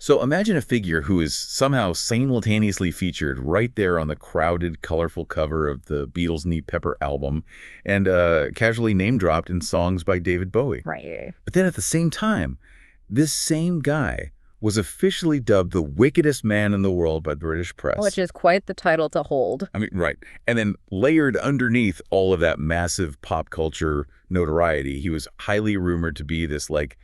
So imagine a figure who is somehow simultaneously featured right there on the crowded, colorful cover of the Beatles' Neat Pepper album and casually name-dropped in songs by David Bowie. Right. But then at the same time, this same guy was officially dubbed the wickedest man in the world by the British press. Which is quite the title to hold. I mean, right. And then layered underneath all of that massive pop culture notoriety, he was highly rumored to be this, like,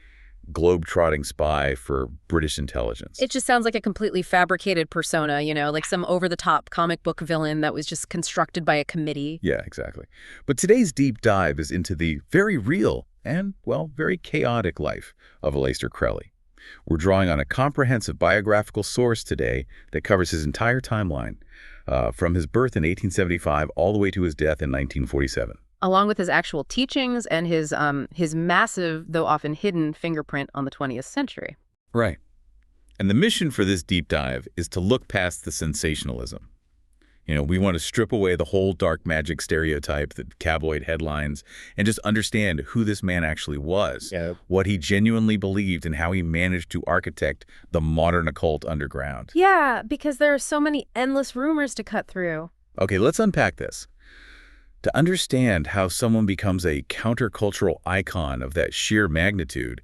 globe-trotting spy for British intelligence. It just sounds like a completely fabricated persona, you know, like some over-the-top comic book villain that was just constructed by a committee. Yeah, exactly. But today's deep dive is into the very real and, well, very chaotic life of Aleister Crowley. We're drawing on a comprehensive biographical source today that covers his entire timeline, from his birth in 1875 all the way to his death in 1947. Along with his actual teachings and his massive, though often hidden, fingerprint on the 20th century. Right. And the mission for this deep dive is to look past the sensationalism. You know, we want to strip away the whole dark magic stereotype, the tabloid headlines, and just understand who this man actually was, what he genuinely believed, and how he managed to architect the modern occult underground. Yeah, because there are so many endless rumors to cut through. Okay, let's unpack this. To understand how someone becomes a countercultural icon of that sheer magnitude,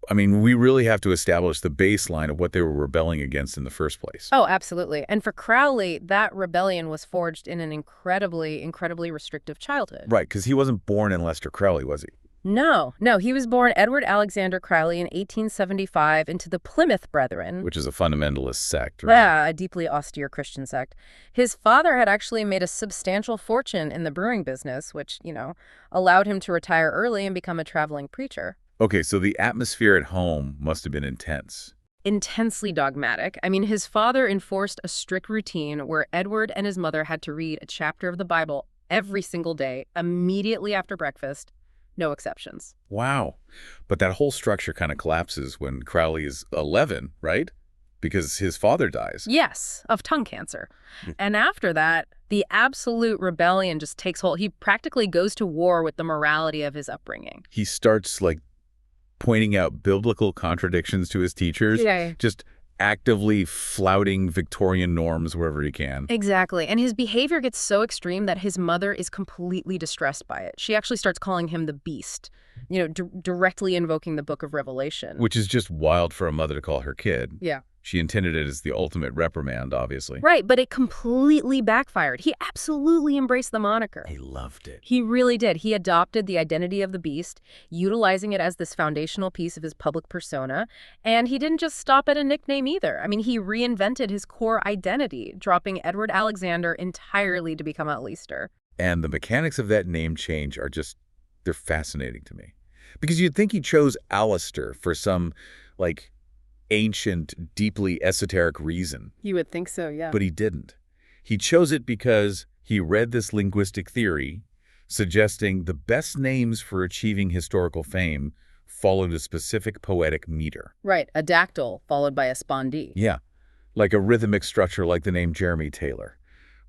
I mean, we really have to establish the baseline of what they were rebelling against in the first place. Oh, absolutely. And for Crowley, that rebellion was forged in an incredibly restrictive childhood. Right, because he wasn't born in Aleister Crowley, was he? No. He was born Edward Alexander Crowley in 1875 into the Plymouth Brethren. Which is a fundamentalist sect. Right? Yeah, a deeply austere Christian sect. His father had actually made a substantial fortune in the brewing business, which, you know, allowed him to retire early and become a traveling preacher. Okay, so the atmosphere at home must have been intense. Intensely dogmatic. I mean, his father enforced a strict routine where Edward and his mother had to read a chapter of the Bible every single day, immediately after breakfast. No exceptions. Wow. But that whole structure kind of collapses when Crowley is 11, right? Because his father dies. Yes, of tongue cancer. And after that, the absolute rebellion just takes hold. He practically goes to war with the morality of his upbringing. He starts, like, pointing out biblical contradictions to his teachers. Yeah. Just actively flouting Victorian norms wherever he can. Exactly. And his behavior gets so extreme that his mother is completely distressed by it. She actually starts calling him the beast, you know, directly invoking the Book of Revelation. Which is just wild for a mother to call her kid. Yeah. She intended it as the ultimate reprimand, obviously. Right, but it completely backfired. He absolutely embraced the moniker. He loved it. He really did. He adopted the identity of the beast, utilizing it as this foundational piece of his public persona. And he didn't just stop at a nickname either. I mean, he reinvented his core identity, dropping Edward Alexander entirely to become Aleister. And the mechanics of that name change are just, they're fascinating to me. Because you'd think he chose Aleister for some, like, ancient, deeply esoteric reason. You would think so, yeah. But he didn't. He chose it because he read this linguistic theory suggesting the best names for achieving historical fame followed a specific poetic meter. Right, a dactyl followed by a spondee. Yeah, like a rhythmic structure like the name Jeremy Taylor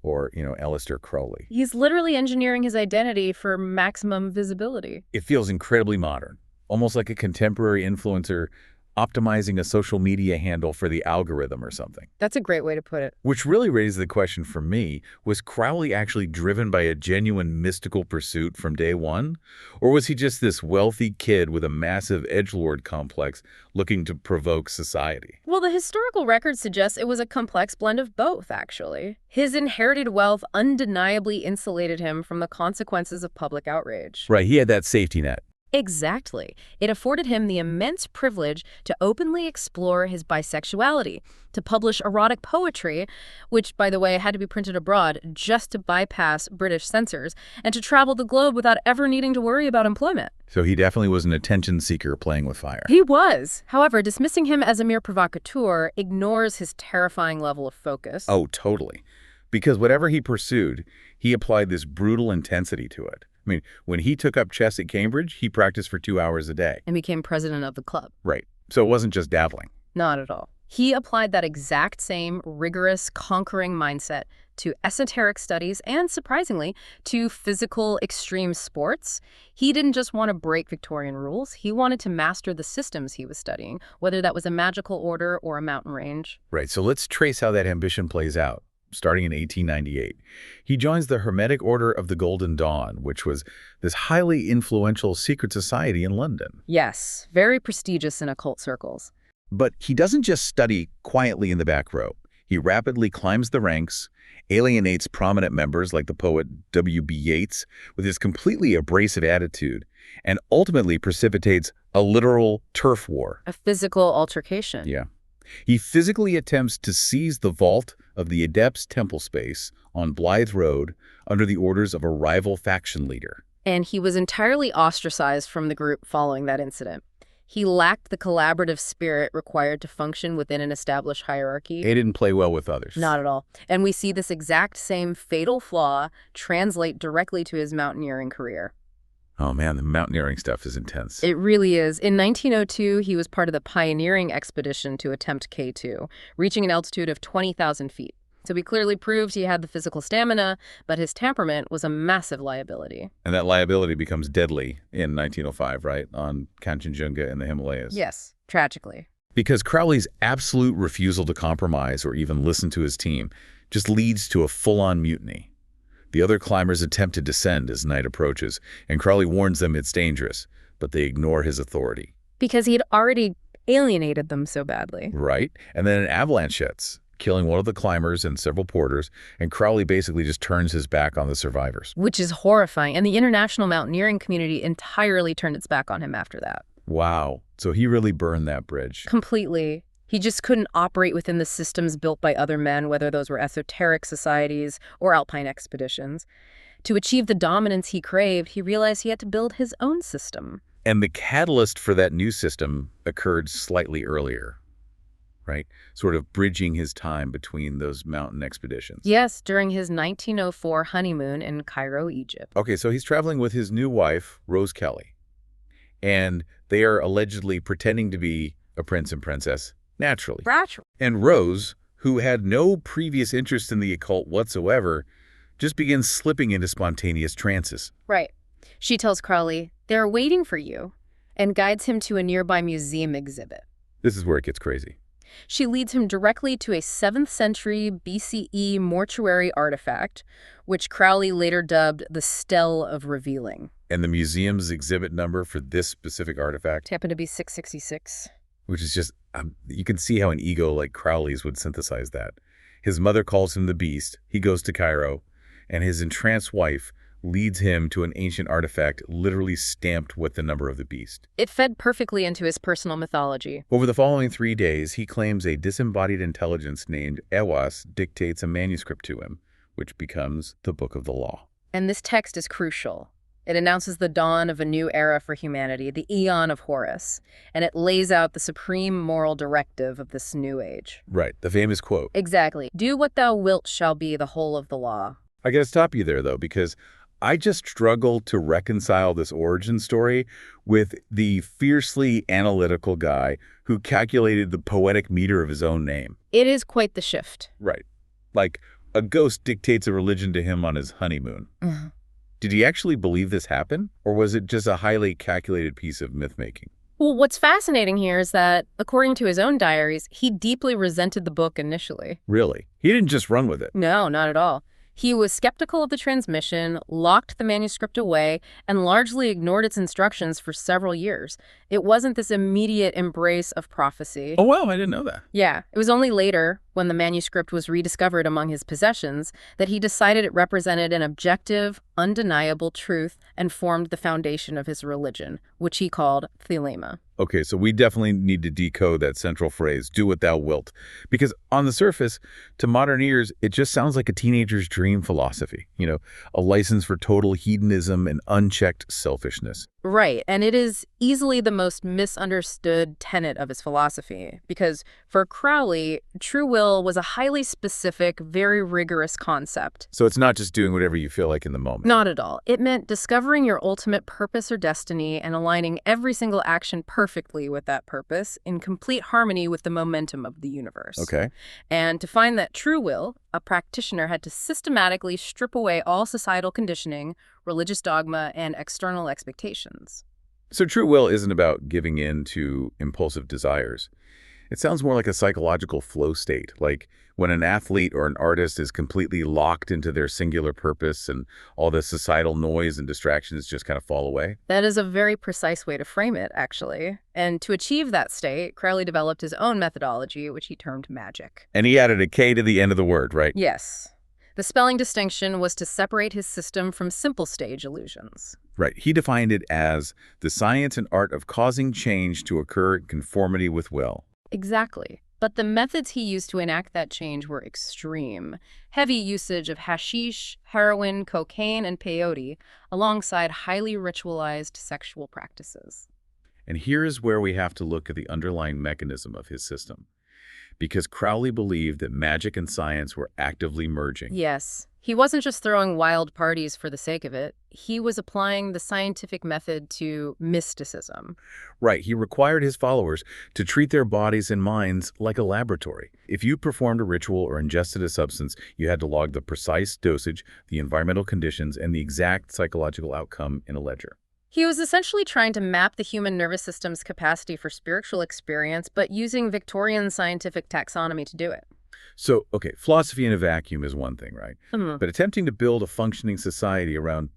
or, you know, Aleister Crowley. He's literally engineering his identity for maximum visibility. It feels incredibly modern, almost like a contemporary influencer optimizing a social media handle for the algorithm or something. That's a great way to put it. Which really raises the question for me, was Crowley actually driven by a genuine mystical pursuit from day one? Or was he just this wealthy kid with a massive edgelord complex looking to provoke society? Well, the historical record suggests it was a complex blend of both, actually. His inherited wealth undeniably insulated him from the consequences of public outrage. Right, he had that safety net. Exactly. It afforded him the immense privilege to openly explore his bisexuality, to publish erotic poetry, which, by the way, had to be printed abroad just to bypass British censors, and to travel the globe without ever needing to worry about employment. So he definitely was an attention seeker playing with fire. He was. However, dismissing him as a mere provocateur ignores his terrifying level of focus. Oh, totally. Because whatever he pursued, he applied this brutal intensity to it. I mean, when he took up chess at Cambridge, he practiced for 2 hours a day. And became president of the club. Right. So it wasn't just dabbling. Not at all. He applied that exact same rigorous, conquering mindset to esoteric studies, and, surprisingly, to physical extreme sports. He didn't just want to break Victorian rules. He wanted to master the systems he was studying, whether that was a magical order or a mountain range. Right, so let's trace how that ambition plays out. Starting in 1898, he joins the Hermetic Order of the Golden Dawn, which was this highly influential secret society in London. Yes, very prestigious in occult circles. But he doesn't just study quietly in the back row. He rapidly climbs the ranks, alienates prominent members like the poet W.B. Yeats with his completely abrasive attitude, and ultimately precipitates a literal turf war. A physical altercation. Yeah. He physically attempts to seize the vault of the Adepts' temple space on Blythe Road under the orders of a rival faction leader. And he was entirely ostracized from the group following that incident. He lacked the collaborative spirit required to function within an established hierarchy. He didn't play well with others. Not at all. And we see this exact same fatal flaw translate directly to his mountaineering career. Oh man, the mountaineering stuff is intense. It really is. In 1902, he was part of the pioneering expedition to attempt K2, reaching an altitude of 20,000 feet. So he clearly proved he had the physical stamina, but his temperament was a massive liability. And that liability becomes deadly in 1905, right, on Kanchenjunga in the Himalayas. Yes, tragically. Because Crowley's absolute refusal to compromise or even listen to his team just leads to a full-on mutiny. The other climbers attempt to descend as night approaches, and Crowley warns them it's dangerous, but they ignore his authority. Because he had already alienated them so badly. Right? And then an avalanche hits, killing one of the climbers and several porters, and Crowley basically just turns his back on the survivors. Which is horrifying, and the international mountaineering community entirely turned its back on him after that. Wow. So he really burned that bridge. Completely. He just couldn't operate within the systems built by other men, whether those were esoteric societies or alpine expeditions. To achieve the dominance he craved, he realized he had to build his own system. And the catalyst for that new system occurred slightly earlier, right? Sort of bridging his time between those mountain expeditions. Yes, during his 1904 honeymoon in Cairo, Egypt. Okay, so he's traveling with his new wife, Rose Kelly. And they are allegedly pretending to be a prince and princess. Naturally. And Rose, who had no previous interest in the occult whatsoever, just begins slipping into spontaneous trances. Right. She tells Crowley, "They're waiting for you," and guides him to a nearby museum exhibit. This is where it gets crazy. She leads him directly to a 7th century BCE mortuary artifact, which Crowley later dubbed the Stele of Revealing. And the museum's exhibit number for this specific artifact happened to be 666. Which is just, you can see how an ego like Crowley's would synthesize that. His mother calls him the Beast. He goes to Cairo, and his entranced wife leads him to an ancient artifact literally stamped with the number of the beast. It fed perfectly into his personal mythology. Over the following 3 days, he claims a disembodied intelligence named Ewas dictates a manuscript to him, which becomes the Book of the Law. And this text is crucial. It announces the dawn of a new era for humanity, the Aeon of Horus, and it lays out the supreme moral directive of this new age. Right, the famous quote. Exactly. "Do what thou wilt shall be the whole of the law." I gotta stop you there, though, because I just struggle to reconcile this origin story with the fiercely analytical guy who calculated the poetic meter of his own name. It is quite the shift. Right. Like, a ghost dictates a religion to him on his honeymoon. Did he actually believe this happened? Or was it just a highly calculated piece of myth-making? Well, what's fascinating here is that, according to his own diaries, he deeply resented the book initially. Really? He didn't just run with it? No, not at all. He was skeptical of the transmission, locked the manuscript away, and largely ignored its instructions for several years. It wasn't this immediate embrace of prophecy. Oh, wow, I didn't know that. Yeah, it was only later, when the manuscript was rediscovered among his possessions, that he decided it represented an objective, undeniable truth and formed the foundation of his religion, which he called Thelema. Okay, so we definitely need to decode that central phrase, "do what thou wilt," because on the surface, to modern ears, it just sounds like a teenager's dream philosophy, a license for total hedonism and unchecked selfishness. Right, and it is easily the most misunderstood tenet of his philosophy, because for Crowley, true will was a highly specific, very rigorous concept. So it's not just doing whatever you feel like in the moment. Not at all. It meant discovering your ultimate purpose or destiny and aligning every single action perfectly with that purpose in complete harmony with the momentum of the universe. Okay. And to find that true will, a practitioner had to systematically strip away all societal conditioning, religious dogma, and external expectations. So true will isn't about giving in to impulsive desires. It sounds more like a psychological flow state, like when an athlete or an artist is completely locked into their singular purpose and all the societal noise and distractions just kind of fall away. That is a very precise way to frame it, actually. And to achieve that state, Crowley developed his own methodology, which he termed magic. And he added a K to the end of the word, right? Yes. The spelling distinction was to separate his system from simple stage illusions. Right. He defined it as the science and art of causing change to occur in conformity with will. Exactly. But the methods he used to enact that change were extreme. Heavy usage of hashish, heroin, cocaine, and peyote, alongside highly ritualized sexual practices. And here's where we have to look at the underlying mechanism of his system. Because Crowley believed that magic and science were actively merging. Yes. He wasn't just throwing wild parties for the sake of it. He was applying the scientific method to mysticism. Right. He required his followers to treat their bodies and minds like a laboratory. If you performed a ritual or ingested a substance, you had to log the precise dosage, the environmental conditions, and the exact psychological outcome in a ledger. He was essentially trying to map the human nervous system's capacity for spiritual experience, but using Victorian scientific taxonomy to do it. So, okay, philosophy in a vacuum is one thing, right? But attempting to build a functioning society around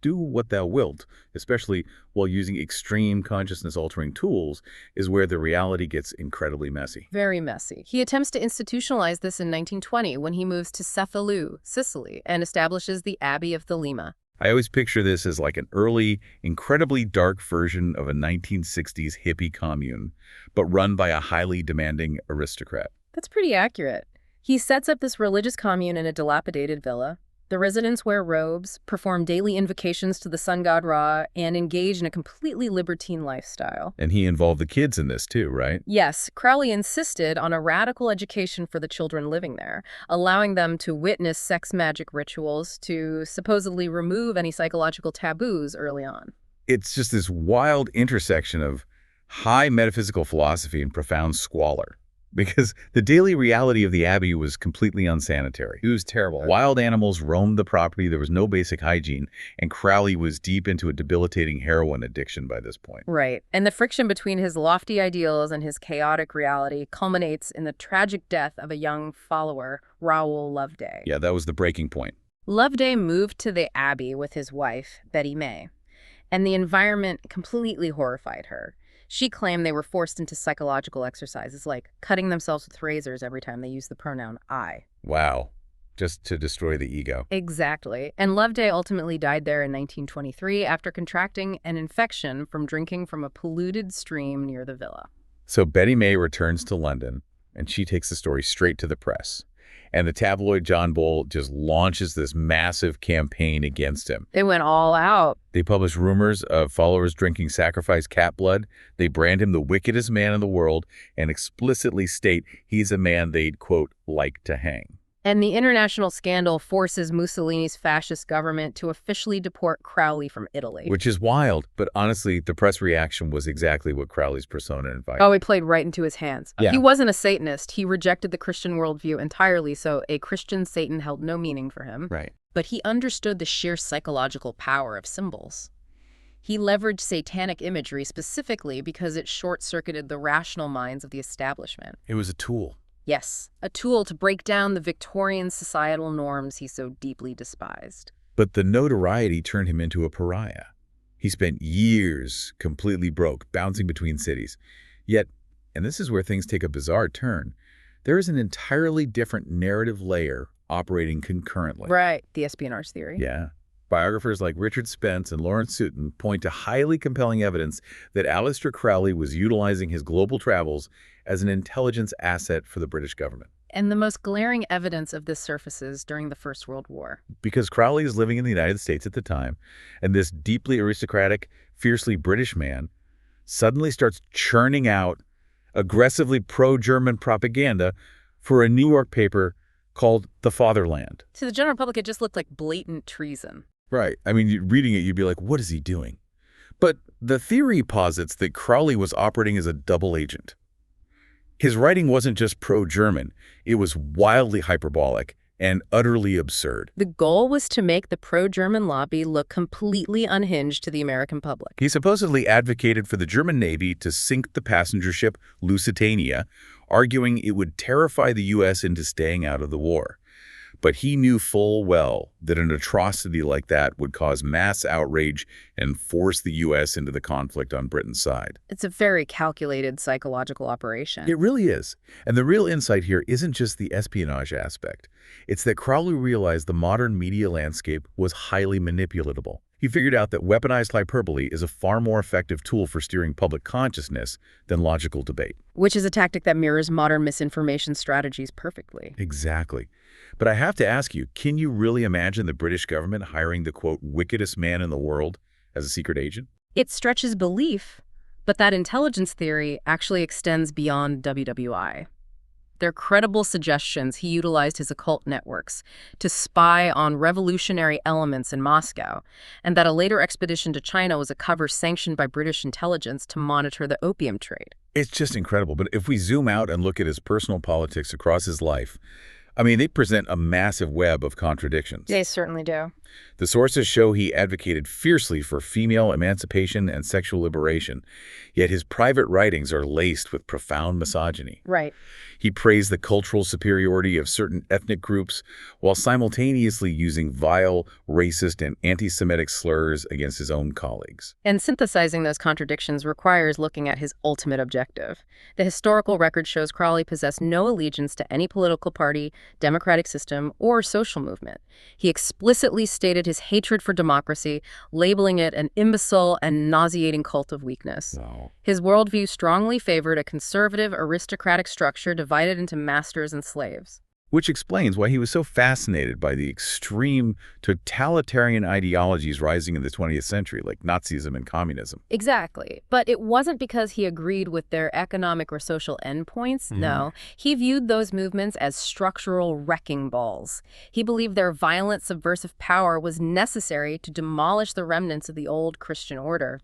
do what thou wilt, especially while using extreme consciousness-altering tools, is where the reality gets incredibly messy. Very messy. He attempts to institutionalize this in 1920 when he moves to Cefalù, Sicily, and establishes the Abbey of Thelema. I always picture this as like an early, incredibly dark version of a 1960s hippie commune, but run by a highly demanding aristocrat. That's pretty accurate. He sets up this religious commune in a dilapidated villa. The residents wear robes, perform daily invocations to the sun god Ra, and engage in a completely libertine lifestyle. And he involved the kids in this too, right? Yes, Crowley insisted on a radical education for the children living there, allowing them to witness sex magic rituals to supposedly remove any psychological taboos early on. It's just this wild intersection of high metaphysical philosophy and profound squalor. Because the daily reality of the Abbey was completely unsanitary. It was terrible. Wild animals roamed the property, there was no basic hygiene, and Crowley was deep into a debilitating heroin addiction by this point. Right. And the friction between his lofty ideals and his chaotic reality culminates in the tragic death of a young follower, Raoul Loveday. Yeah, that was the breaking point. Loveday moved to the Abbey with his wife, Betty May, and the environment completely horrified her. She claimed they were forced into psychological exercises like cutting themselves with razors every time they used the pronoun I. Wow. Just to destroy the ego. Exactly. And Loveday ultimately died there in 1923 after contracting an infection from drinking from a polluted stream near the villa. So Betty May returns to London, and she takes the story straight to the press. And the tabloid John Bull just launches this massive campaign against him. They went all out. They publish rumors of followers drinking sacrificed cat blood. They brand him the wickedest man in the world and explicitly state he's a man they'd, quote, like to hang. And the international scandal forces Mussolini's fascist government to officially deport Crowley from Italy. Which is wild, but honestly, the press reaction was exactly what Crowley's persona invited. Oh, it played right into his hands. Yeah. He wasn't a Satanist. He rejected the Christian worldview entirely, so a Christian Satan held no meaning for him. Right. But he understood the sheer psychological power of symbols. He leveraged satanic imagery specifically because it short-circuited the rational minds of the establishment. It was a tool. Yes, a tool to break down the Victorian societal norms he so deeply despised. But the notoriety turned him into a pariah. He spent years completely broke, bouncing between cities. Yet, and this is where things take a bizarre turn, there is an entirely different narrative layer operating concurrently. Right, the espionage theory. Yeah. Biographers like Richard Spence and Lawrence Sutin point to highly compelling evidence that Aleister Crowley was utilizing his global travels as an intelligence asset for the British government. And the most glaring evidence of this surfaces during the First World War. Because Crowley is living in the United States at the time, and this deeply aristocratic, fiercely British man suddenly starts churning out aggressively pro-German propaganda for a New York paper called The Fatherland. To the general public, it just looked like blatant treason. Right. I mean, reading it, you'd be like, what is he doing? But the theory posits that Crowley was operating as a double agent. His writing wasn't just pro-German. It was wildly hyperbolic and utterly absurd. The goal was to make the pro-German lobby look completely unhinged to the American public. He supposedly advocated for the German Navy to sink the passenger ship Lusitania, arguing it would terrify the U.S. into staying out of the war. But he knew full well that an atrocity like that would cause mass outrage and force the U.S. into the conflict on Britain's side. It's a very calculated psychological operation. It really is. And the real insight here isn't just the espionage aspect. It's that Crowley realized the modern media landscape was highly manipulatable. He figured out that weaponized hyperbole is a far more effective tool for steering public consciousness than logical debate. Which is a tactic that mirrors modern misinformation strategies perfectly. Exactly. But I have to ask you, can you really imagine the British government hiring the, quote, wickedest man in the world as a secret agent? It stretches belief, but that intelligence theory actually extends beyond WWI. They're credible suggestions he utilized his occult networks to spy on revolutionary elements in Moscow, and that a later expedition to China was a cover sanctioned by British intelligence to monitor the opium trade. It's just incredible. But if we zoom out and look at his personal politics across his life, I mean, they present a massive web of contradictions. They certainly do. The sources show he advocated fiercely for female emancipation and sexual liberation, yet his private writings are laced with profound misogyny. Right. He praised the cultural superiority of certain ethnic groups while simultaneously using vile, racist, and anti-Semitic slurs against his own colleagues. And synthesizing those contradictions requires looking at his ultimate objective. The historical record shows Crowley possessed no allegiance to any political party, democratic system, or social movement. He explicitly stated his hatred for democracy, labeling it an imbecile and nauseating cult of weakness. No. His worldview strongly favored a conservative, aristocratic structure divided into masters and slaves. Which explains why he was so fascinated by the extreme totalitarian ideologies rising in the 20th century, like Nazism and communism. Exactly. But it wasn't because he agreed with their economic or social endpoints. No. He viewed those movements as structural wrecking balls. He believed their violent, subversive power was necessary to demolish the remnants of the old Christian order.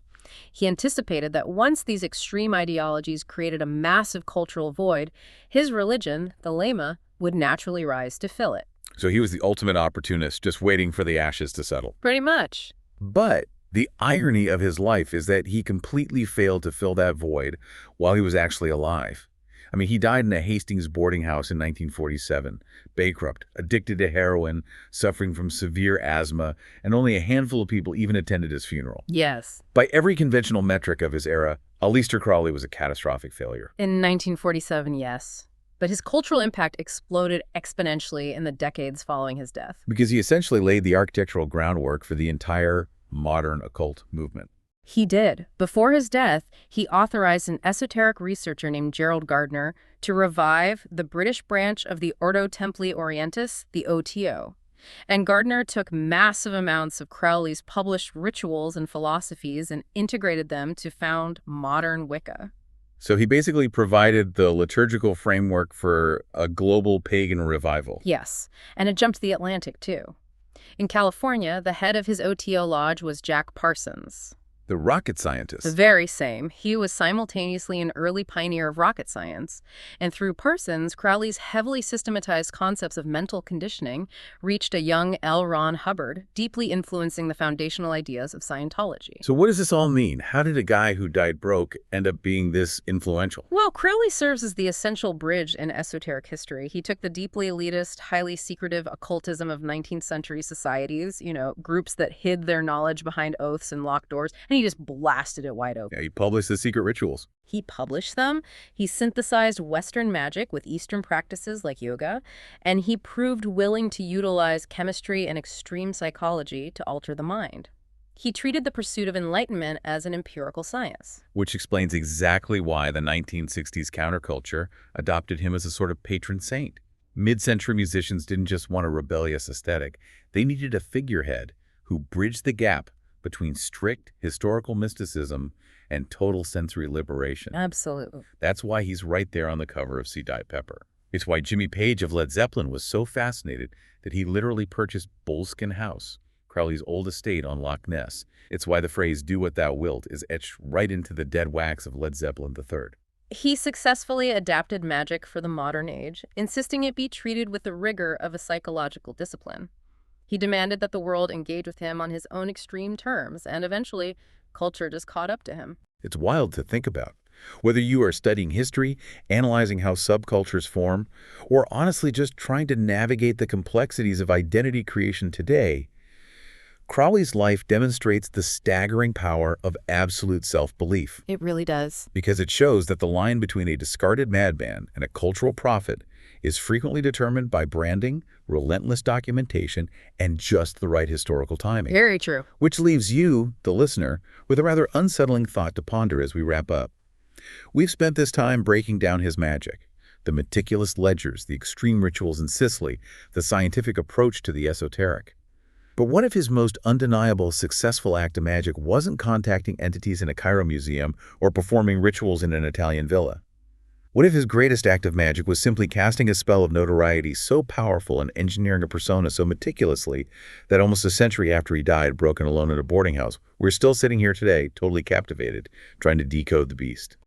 He anticipated that once these extreme ideologies created a massive cultural void, his religion, Thelema, would naturally rise to fill it. So he was the ultimate opportunist, just waiting for the ashes to settle. Pretty much. But the irony of his life is that he completely failed to fill that void while he was actually alive. I mean, he died in a Hastings boarding house in 1947, bankrupt, addicted to heroin, suffering from severe asthma, and only a handful of people even attended his funeral. Yes. By every conventional metric of his era, Aleister Crowley was a catastrophic failure. In 1947, yes. But his cultural impact exploded exponentially in the decades following his death. Because he essentially laid the architectural groundwork for the entire modern occult movement. He did. Before his death, he authorized an esoteric researcher named Gerald Gardner to revive the British branch of the Ordo Templi Orientis, the O.T.O. And Gardner took massive amounts of Crowley's published rituals and philosophies and integrated them to found modern Wicca. So he basically provided the liturgical framework for a global pagan revival. Yes, and it jumped the Atlantic, too. In California, the head of his O.T.O. lodge was Jack Parsons. The rocket scientist. The very same. He was simultaneously an early pioneer of rocket science. And through Parsons, Crowley's heavily systematized concepts of mental conditioning reached a young L. Ron Hubbard, deeply influencing the foundational ideas of Scientology. So what does this all mean? How did a guy who died broke end up being this influential? Well, Crowley serves as the essential bridge in esoteric history. He took the deeply elitist, highly secretive occultism of 19th century societies, groups that hid their knowledge behind oaths and locked doors, and he just blasted it wide open. Yeah, he published the secret rituals. He published them, he synthesized Western magic with Eastern practices like yoga, and he proved willing to utilize chemistry and extreme psychology to alter the mind. He treated the pursuit of enlightenment as an empirical science. Which explains exactly why the 1960s counterculture adopted him as a sort of patron saint. Mid-century musicians didn't just want a rebellious aesthetic. They needed a figurehead who bridged the gap between strict historical mysticism and total sensory liberation. Absolutely. That's why he's right there on the cover of See Di Pepper. It's why Jimmy Page of Led Zeppelin was so fascinated that he literally purchased Bullskin House, Crowley's old estate on Loch Ness. It's why the phrase, "do what thou wilt," is etched right into the dead wax of Led Zeppelin III. He successfully adapted magic for the modern age, insisting it be treated with the rigor of a psychological discipline. He demanded that the world engage with him on his own extreme terms, and eventually, culture just caught up to him. It's wild to think about. Whether you are studying history, analyzing how subcultures form, or honestly just trying to navigate the complexities of identity creation today, Crowley's life demonstrates the staggering power of absolute self-belief, It really does. because it shows that the line between a discarded madman and a cultural prophet is frequently determined by branding, relentless documentation, and just the right historical timing. Very true. Which leaves you, the listener, with a rather unsettling thought to ponder as we wrap up. We've spent this time breaking down his magic, the meticulous ledgers, the extreme rituals in Sicily, the scientific approach to the esoteric. But what if his most undeniable, successful act of magic wasn't contacting entities in a Cairo museum or performing rituals in an Italian villa? What if his greatest act of magic was simply casting a spell of notoriety so powerful and engineering a persona so meticulously that almost a century after he died, broken alone in a boarding house, we're still sitting here today, totally captivated, trying to decode the beast?